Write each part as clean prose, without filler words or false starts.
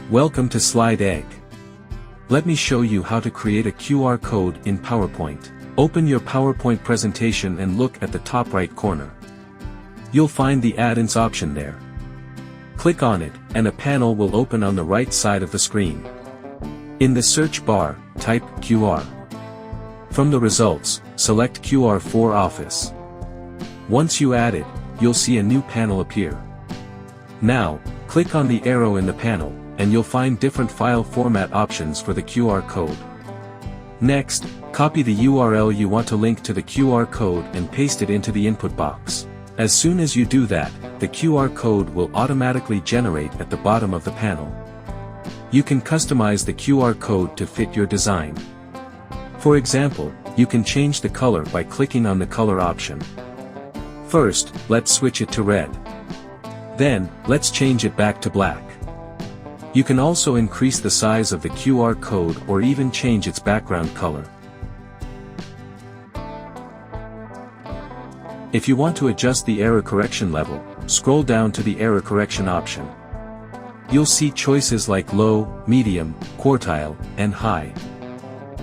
Welcome to Slide Egg. Let me show you how to create a QR code in PowerPoint. Open your PowerPoint presentation and look at the top right corner. You'll find the Add-ins option there. Click on it, and a panel will open on the right side of the screen. In the search bar, type QR. From the results, select QR for Office. Once you add it, you'll see a new panel appear. Now, click on the arrow in the panel, and you'll find different file format options for the QR code. Next, copy the URL you want to link to the QR code and paste it into the input box. As soon as you do that, the QR code will automatically generate at the bottom of the panel. You can customize the QR code to fit your design. For example, you can change the color by clicking on the color option. First, let's switch it to red. Then, let's change it back to black. You can also increase the size of the QR code or even change its background color. If you want to adjust the error correction level, scroll down to the error correction option. You'll see choices like low, medium, quartile, and high.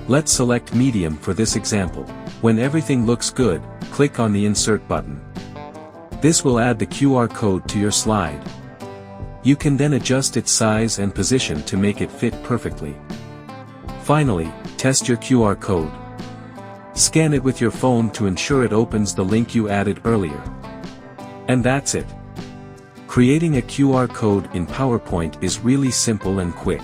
Let's select medium for this example. When everything looks good, click on the Insert button. This will add the QR code to your slide. You can then adjust its size and position to make it fit perfectly. Finally, test your QR code. Scan it with your phone to ensure it opens the link you added earlier. And that's it. Creating a QR code in PowerPoint is really simple and quick.